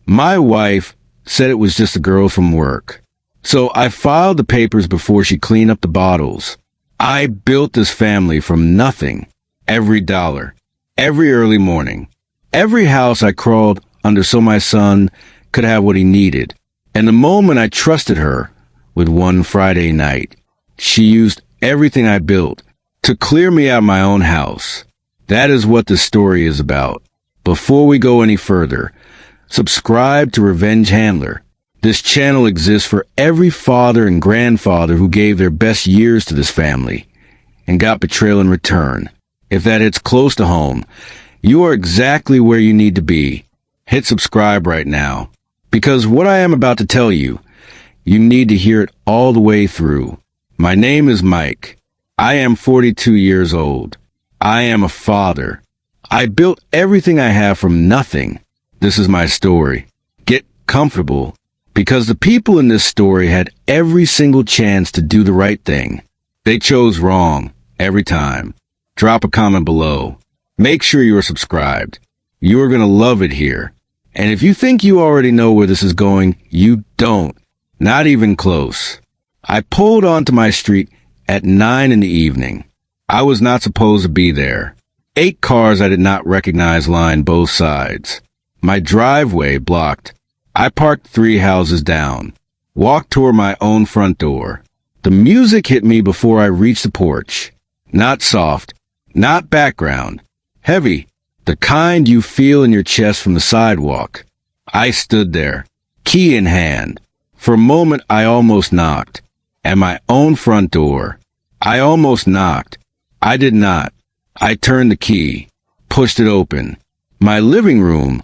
My wife said it was just a girl from work. So I filed the papers before she cleaned up the bottles. I built this family from nothing. Every dollar. Every early morning. Every house I crawled under so my son could have what he needed. And the moment I trusted her with one Friday night, she used everything I built to clear me out of my own house. That is what this story is about. Before we go any further, subscribe to Revenge Handler. This channel exists for every father and grandfather who gave their best years to this family and got betrayal in return. If that hits close to home, you are exactly where you need to be. Hit subscribe right now, because what I am about to tell you, you need to hear it all the way through. My name is Mike. I am 42 years old. I am a father. I built everything I have from nothing. This is my story. Get comfortable, because the people in this story had every single chance to do the right thing. They chose wrong every time. Drop a comment below. Make sure you are subscribed. You are going to love it here. And if you think you already know where this is going, you don't. Not even close. I pulled onto my street at 9 in the evening. I was not supposed to be there. 8 cars I did not recognize lined both sides. My driveway blocked. I parked 3 houses down. Walked toward my own front door. The music hit me before I reached the porch. Not soft. Not background. Heavy. The kind you feel in your chest from the sidewalk. I stood there, key in hand. For a moment, I almost knocked. At my own front door. I almost knocked. I did not. I turned the key, pushed it open. My living room,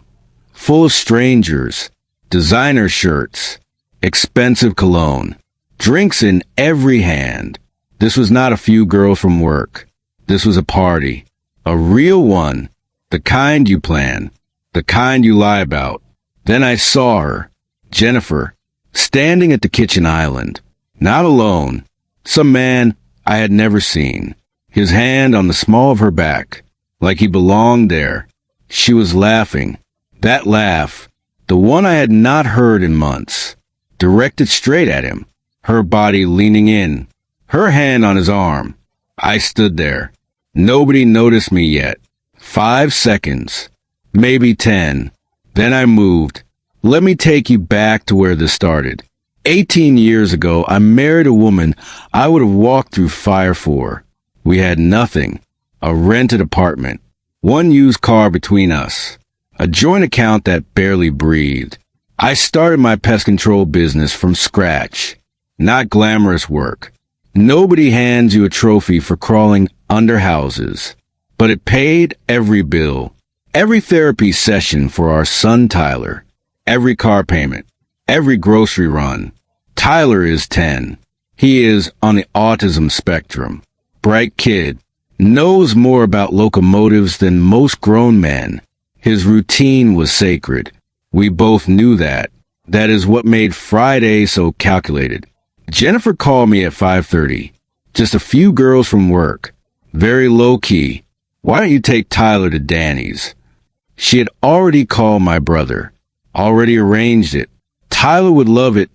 full of strangers, designer shirts, expensive cologne, drinks in every hand. This was not a few girls from work. This was a party. A real one. The kind you plan. The kind you lie about. Then I saw her, Jennifer, standing at the kitchen island. Not alone. Some man I had never seen. His hand on the small of her back, like he belonged there. She was laughing. That laugh, the one I had not heard in months, directed straight at him, her body leaning in, her hand on his arm. I stood there. Nobody noticed me yet. 5 seconds, maybe 10. Then I moved. Let me take you back to where this started. 18 years ago, I married a woman I would have walked through fire for. We had nothing. A rented apartment. One used car between us. A joint account that barely breathed. I started my pest control business from scratch. Not glamorous work. Nobody hands you a trophy for crawling under houses. But it paid every bill. Every therapy session for our son Tyler. Every car payment. Every grocery run. Tyler is 10. He is on the autism spectrum. Bright kid. Knows more about locomotives than most grown men. His routine was sacred. We both knew that. That is what made Friday so calculated. Jennifer called me at 5:30. Just a few girls from work. Very low-key. Why don't you take Tyler to Danny's? She had already called my brother. Already arranged it. Tyler would love it.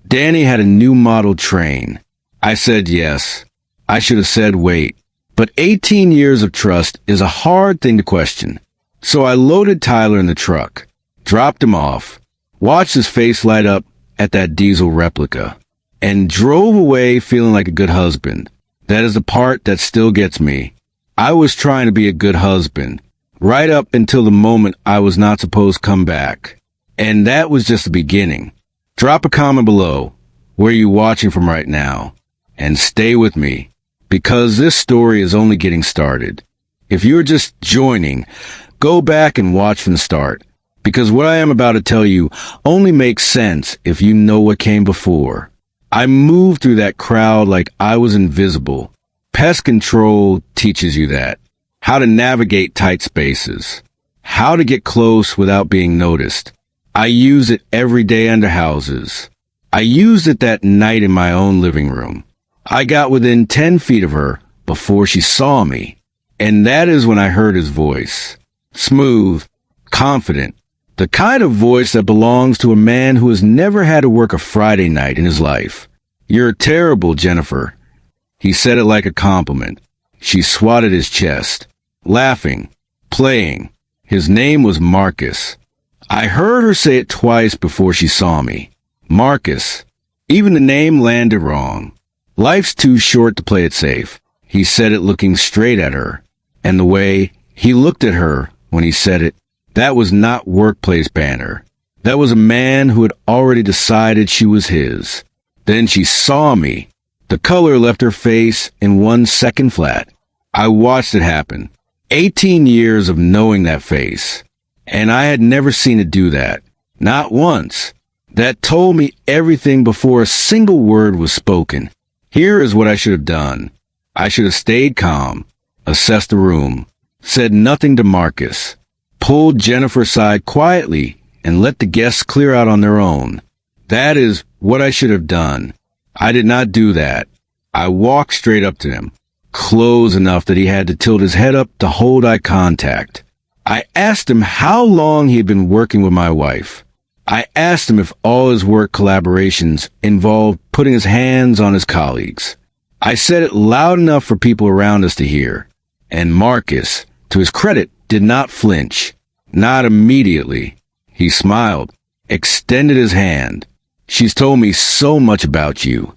Danny had a new model train. I said yes. I should have said wait. But 18 years of trust is a hard thing to question. So I loaded Tyler in the truck, dropped him off, watched his face light up at that diesel replica, and drove away feeling like a good husband. That is the part that still gets me. I was trying to be a good husband, right up until the moment I was not supposed to come back. And that was just the beginning. Drop a comment below where you're watching from right now, and stay with me, because this story is only getting started. If you're just joining, go back and watch from the start, because what I am about to tell you only makes sense if you know what came before. I moved through that crowd like I was invisible. Pest control teaches you that. How to navigate tight spaces. How to get close without being noticed. I use it every day under houses. I used it that night in my own living room. I got within 10 feet of her before she saw me. And that is when I heard his voice. Smooth, confident, The kind of voice that belongs to a man who has never had to work a Friday night in his life. "You're terrible, Jennifer." He said it like a compliment. She swatted his chest, laughing, playing. His name was Marcus. I heard her say it twice before she saw me. Marcus. Even the name landed wrong. Life's too short to play it safe. He said it looking straight at her. And the way he looked at her when he said it, that was not workplace banter. That was a man who had already decided she was his. Then she saw me. The color left her face in 1 second flat. I watched it happen. 18 years of knowing that face. And I had never seen it do that. Not once. That told me everything before a single word was spoken. Here is what I should have done. I should have stayed calm, assessed the room, said nothing to Marcus, pulled Jennifer aside quietly, and let the guests clear out on their own. That is what I should have done. I did not do that. I walked straight up to him, close enough that he had to tilt his head up to hold eye contact. I asked him how long he had been working with my wife. I asked him if all his work collaborations involved putting his hands on his colleagues. I said it loud enough for people around us to hear. And Marcus, to his credit, did not flinch. Not immediately. He smiled, extended his hand. "She's told me so much about you."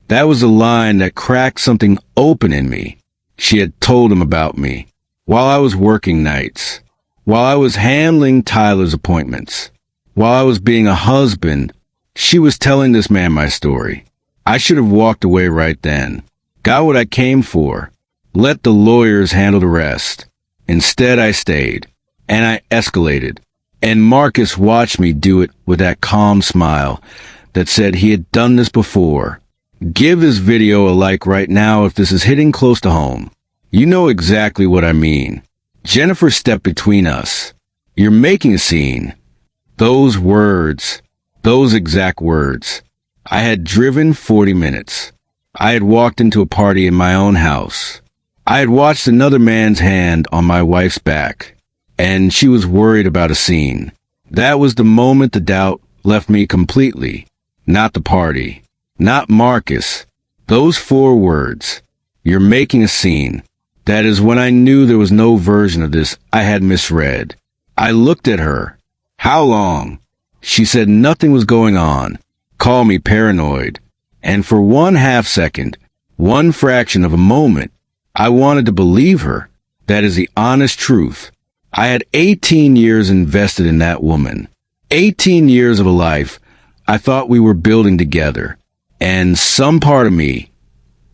That was a line that cracked something open in me. She had told him about me. While I was working nights. While I was handling Tyler's appointments. While I was being a husband, she was telling this man my story. I should have walked away right then. Got what I came for. Let the lawyers handle the rest. Instead, I stayed. And I escalated. And Marcus watched me do it with that calm smile that said he had done this before. Give this video a like right now if this is hitting close to home. You know exactly what I mean. Jennifer stepped between us. You're making a scene. Those words, those exact words. I had driven 40 minutes. I had walked into a party in my own house. I had watched another man's hand on my wife's back, and she was worried about a scene. That was the moment the doubt left me completely. Not the party. Not Marcus. Those 4 words. You're making a scene. That is when I knew there was no version of this I had misread. I looked at her. How long? She said nothing was going on. Call me paranoid. And for 1/2 second, 1 fraction of a moment, I wanted to believe her. That is the honest truth. I had 18 years invested in that woman. 18 years of a life I thought we were building together. And some part of me,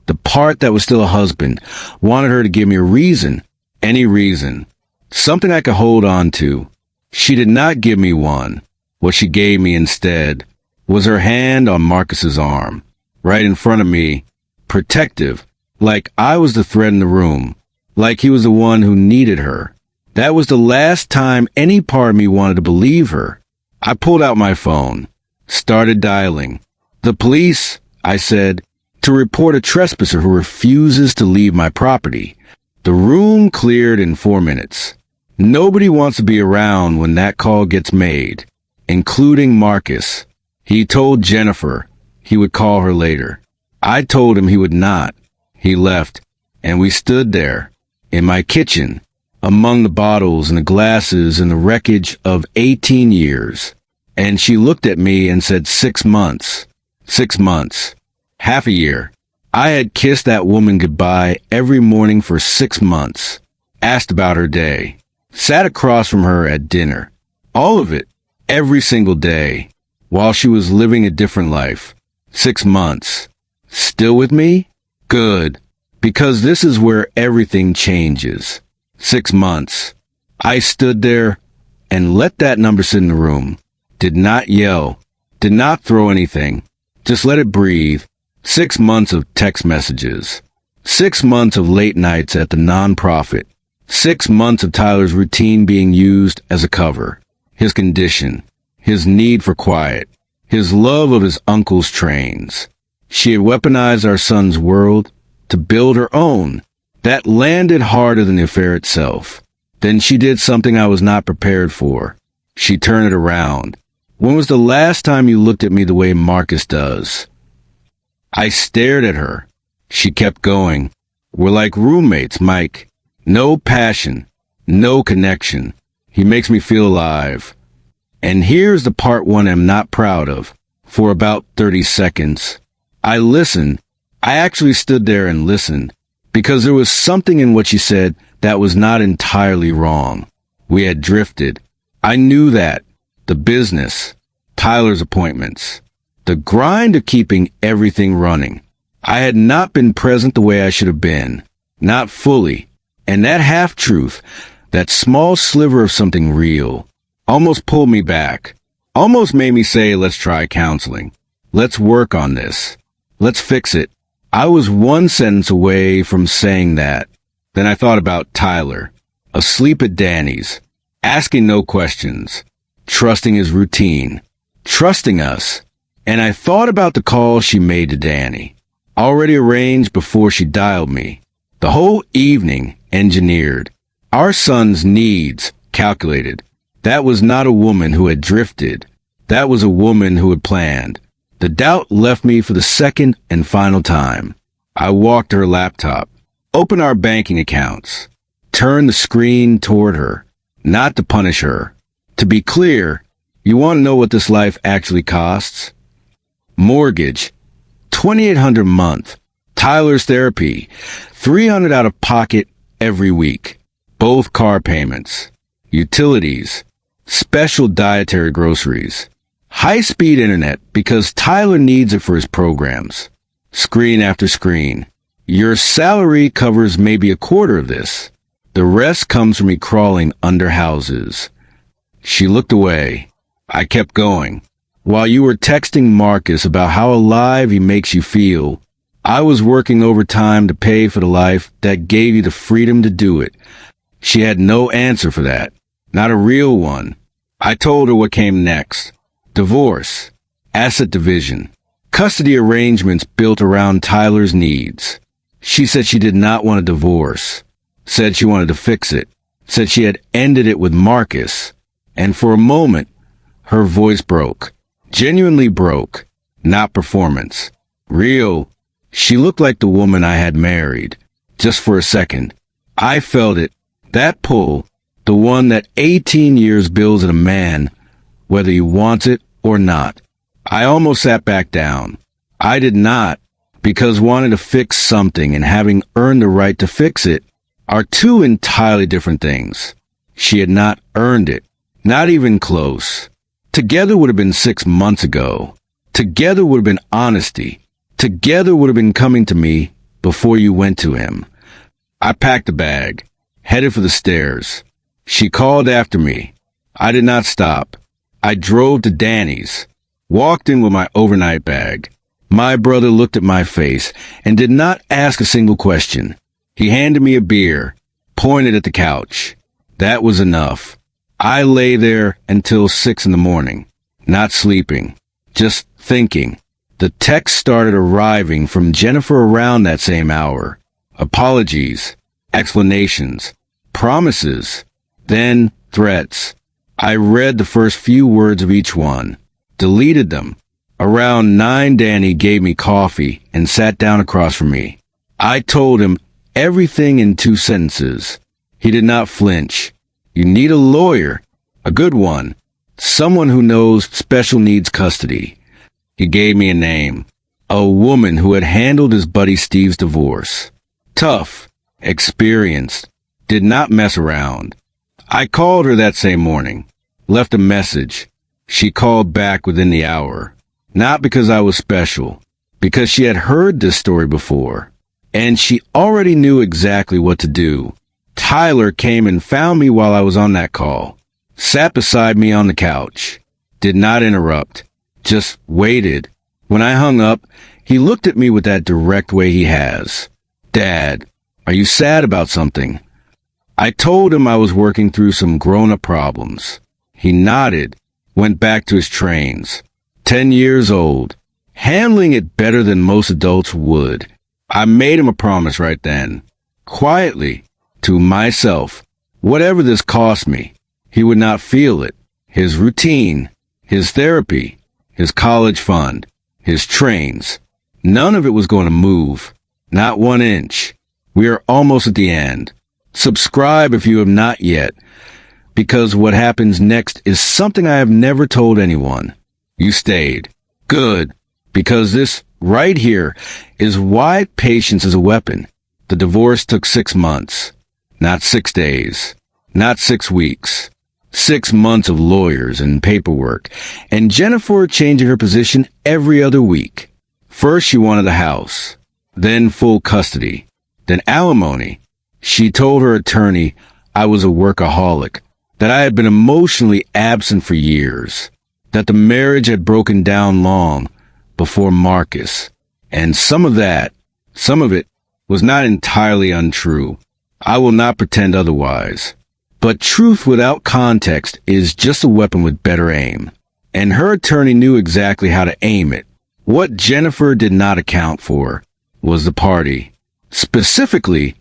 the part that was still a husband, wanted her to give me a reason, any reason, something I could hold on to. She did not give me one. What she gave me instead was her hand on Marcus's arm, right in front of me, protective, like I was the threat in the room, like he was the one who needed her. That was the last time any part of me wanted to believe her. I pulled out my phone, started dialing. "The police," I said, "to report a trespasser who refuses to leave my property." The room cleared in 4 minutes. Nobody wants to be around when that call gets made, including Marcus. He told Jennifer he would call her later. I told him he would not. He left, and we stood there, in my kitchen, among the bottles and the glasses and the wreckage of 18 years. And she looked at me and said 6 months. 6 months. Half a year. I had kissed that woman goodbye every morning for 6 months. Asked about her day. Sat across from her at dinner. All of it. Every single day. While she was living a different life. 6 months. Still with me? Good. Because this is where everything changes. 6 months. I stood there and let that number sit in the room. Did not yell. Did not throw anything. Just let it breathe. 6 months of text messages. 6 months of late nights at the nonprofit. 6 months of Tyler's routine being used as a cover. His condition. His need for quiet. His love of his uncle's trains. She had weaponized our son's world to build her own. That landed harder than the affair itself. Then she did something I was not prepared for. She turned it around. When was the last time you looked at me the way Marcus does? I stared at her. She kept going. We're like roommates, Mike. No passion. No connection. He makes me feel alive. And here's the part one I'm not proud of. For about 30 seconds, I listened. I actually stood there and listened, because there was something in what she said that was not entirely wrong. We had drifted. I knew that. The business, Tyler's appointments, the grind of keeping everything running. I had not been present the way I should have been. Not fully. And that half-truth, that small sliver of something real, almost pulled me back. Almost made me say, let's try counseling. Let's work on this. Let's fix it. I was one sentence away from saying that. Then I thought about Tyler, asleep at Danny's, asking no questions, trusting his routine, trusting us. And I thought about the call she made to Danny, already arranged before she dialed me. The whole evening engineered. Our son's needs calculated. That was not a woman who had drifted. That was a woman who had planned. The doubt left me for the second and final time. I walked to her laptop, opened our banking accounts, turned the screen toward her, not to punish her. To be clear, you want to know what this life actually costs? Mortgage, $2,800 a month. Tyler's therapy, $300 out of pocket every week. Both car payments, utilities, special dietary groceries, high-speed internet because Tyler needs it for his programs. Screen after screen. Your salary covers maybe a quarter of this. The rest comes from me crawling under houses. She looked away. I kept going. While you were texting Marcus about how alive he makes you feel, I was working overtime to pay for the life that gave you the freedom to do it. She had no answer for that. Not a real one. I told her what came next. Divorce, asset division, custody arrangements built around Tyler's needs. She said she did not want a divorce. Said she wanted to fix it. Said she had ended it with Marcus. And for a moment, her voice broke. Genuinely broke. Not performance. Real. She looked like the woman I had married. Just for a second. I felt it. That pull. The one that 18 years builds in a man, whether he wants it or not. I almost sat back down. I did not, because wanting to fix something and having earned the right to fix it are two entirely different things. She had not earned it. Not even close. Together would have been 6 months ago. Together would have been honesty. Together would have been coming to me before you went to him. I packed a bag, headed for the stairs. She called after me. I did not stop. I drove to Danny's, walked in with my overnight bag. My brother looked at my face and did not ask a single question. He handed me a beer, pointed at the couch. That was enough. I lay there until 6 a.m, not sleeping, just thinking. The text started arriving from Jennifer around that same hour. Apologies, explanations, promises, then threats. I read the first few words of each one, deleted them. Around 9, Danny gave me coffee and sat down across from me. I told him everything in 2 sentences. He did not flinch. You need a lawyer, a good one, someone who knows special needs custody. He gave me a name, a woman who had handled his buddy Steve's divorce. Tough, experienced, did not mess around. I called her that same morning, left a message. She called back within the hour. Not because I was special, because she had heard this story before, and she already knew exactly what to do. Tyler came and found me while I was on that call, sat beside me on the couch, did not interrupt, just waited. When I hung up, he looked at me with that direct way he has. Dad, are you sad about something? I told him I was working through some grown-up problems. He nodded, went back to his trains. 10 years old, handling it better than most adults would. I made him a promise right then, quietly, to myself. Whatever this cost me, he would not feel it. his routine, his therapy, his college fund, his trains. None of it was going to move. Not 1 inch. We are almost at the end. Subscribe if you have not yet, because what happens next is something I have never told anyone. You stayed. Good. Because this right here is why patience is a weapon. The divorce took 6 months. Not 6 days. Not 6 weeks. 6 months of lawyers and paperwork, and Jennifer changing her position every other week. First she wanted the house, then full custody, then alimony. She told her attorney I was a workaholic, that I had been emotionally absent for years, that the marriage had broken down long before Marcus, and some of it was not entirely untrue. I will not pretend otherwise. But truth without context is just a weapon with better aim. And her attorney knew exactly how to aim it. What Jennifer did not account for was the party. Specifically,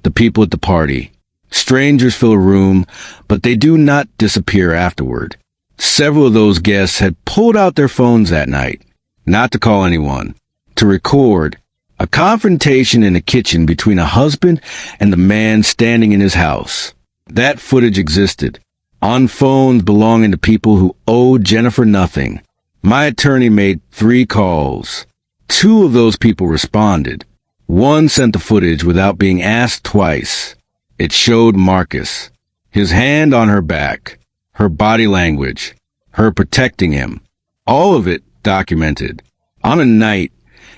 the people at the party. Strangers fill a room, but they do not disappear afterward. Several of those guests had pulled out their phones that night, not to call anyone, to record a confrontation in the kitchen between a husband and the man standing in his house. That footage existed, on phones belonging to people who owed Jennifer nothing. My attorney made 3 calls. 2 of those people responded. One sent the footage without being asked twice. It showed Marcus, his hand on her back, her body language, her protecting him. All of it documented. On a night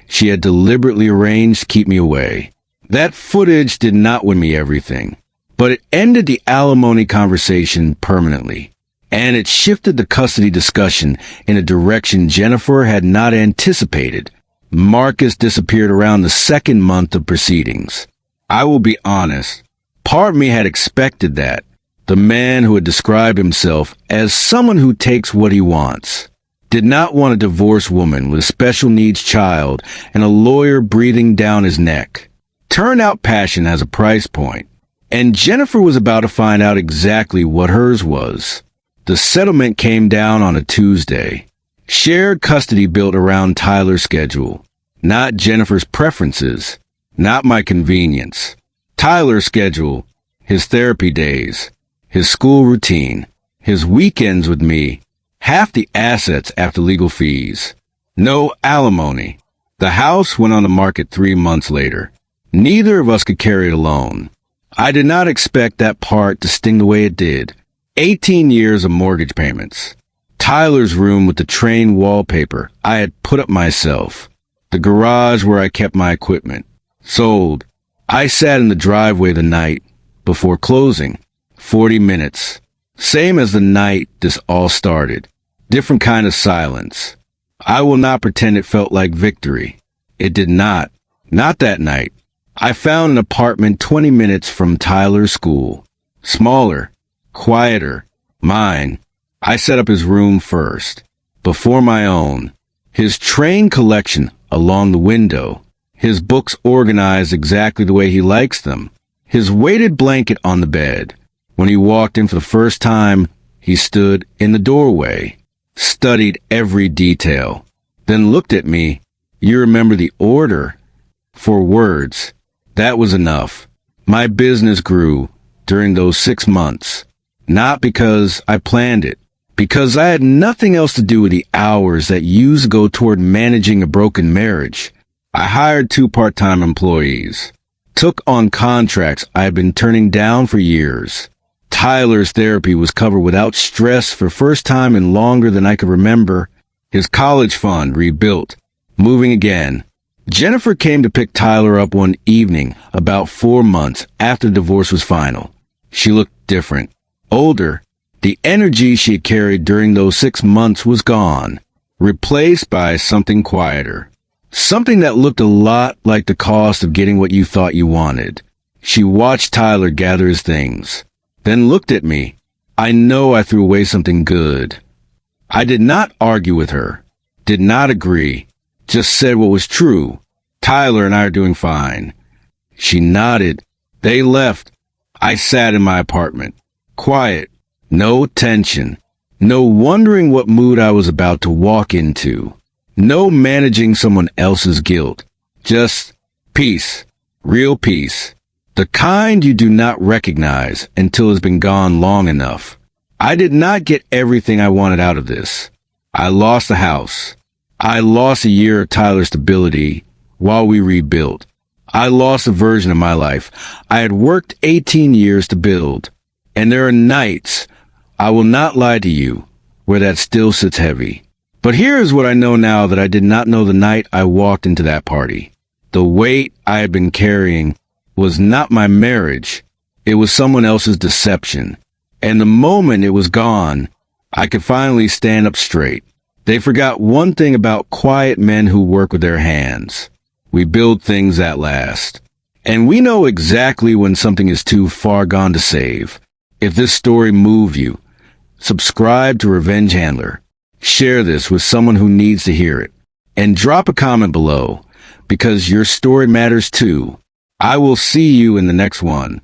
she had deliberately arranged to keep me away. That footage did not win me everything, but it ended the alimony conversation permanently, and it shifted the custody discussion in a direction Jennifer had not anticipated. Marcus disappeared around the 2nd month of proceedings. I will be honest, part of me had expected that. The man who had described himself as someone who takes what he wants did not want a divorced woman with a special needs child and a lawyer breathing down his neck. Turned out passion has a price point. And Jennifer was about to find out exactly what hers was. The settlement came down on a Tuesday. Shared custody built around Tyler's schedule. Not Jennifer's preferences. Not my convenience. Tyler's schedule. His therapy days. His school routine. His weekends with me. Half the assets after legal fees. No alimony. The house went on the market 3 months later. Neither of us could carry it alone. I did not expect that part to sting the way it did. 18 years of mortgage payments. Tyler's room with the train wallpaper I had put up myself. The garage where I kept my equipment. Sold. I sat in the driveway the night before closing. 40 minutes. Same as the night this all started. Different kind of silence. I will not pretend it felt like victory. It did not. Not that night. I found an apartment 20 minutes from Tyler's school. Smaller. Quieter. Mine. I set up his room first. Before my own. His train collection along the window. His books organized exactly the way he likes them. His weighted blanket on the bed. When he walked in for the first time, he stood in the doorway. Studied every detail. Then looked at me. You remember the order? 4 words. That was enough. My business grew during those 6 months. Not because I planned it. Because I had nothing else to do with the hours that used to go toward managing a broken marriage. I hired 2 part-time employees. Took on contracts I had been turning down for years. Tyler's therapy was covered without stress for first time in longer than I could remember. His college fund rebuilt. Moving again. Jennifer came to pick Tyler up one evening about 4 months after the divorce was final. She looked different. Older. The energy she had carried during those 6 months was gone. Replaced by something quieter. Something that looked a lot like the cost of getting what you thought you wanted. She watched Tyler gather his things. Then looked at me. I know I threw away something good. I did not argue with her. Did not agree. Just said what was true. Tyler and I are doing fine. She nodded. They left. I sat in my apartment. Quiet. No tension. No wondering what mood I was about to walk into. No managing someone else's guilt. Just peace. Real peace. The kind you do not recognize until it's been gone long enough. I did not get everything I wanted out of this. I lost the house. I lost a year of Tyler's stability while we rebuilt. I lost a version of my life I had worked 18 years to build. And there are nights, I will not lie to you, where that still sits heavy. But here is what I know now that I did not know the night I walked into that party. The weight I had been carrying was not my marriage. It was someone else's deception. And the moment it was gone, I could finally stand up straight. They forgot one thing about quiet men who work with their hands. We build things that last. And we know exactly when something is too far gone to save. If this story moved you, subscribe to Revenge Handler. Share this with someone who needs to hear it. And drop a comment below, because your story matters too. I will see you in the next one.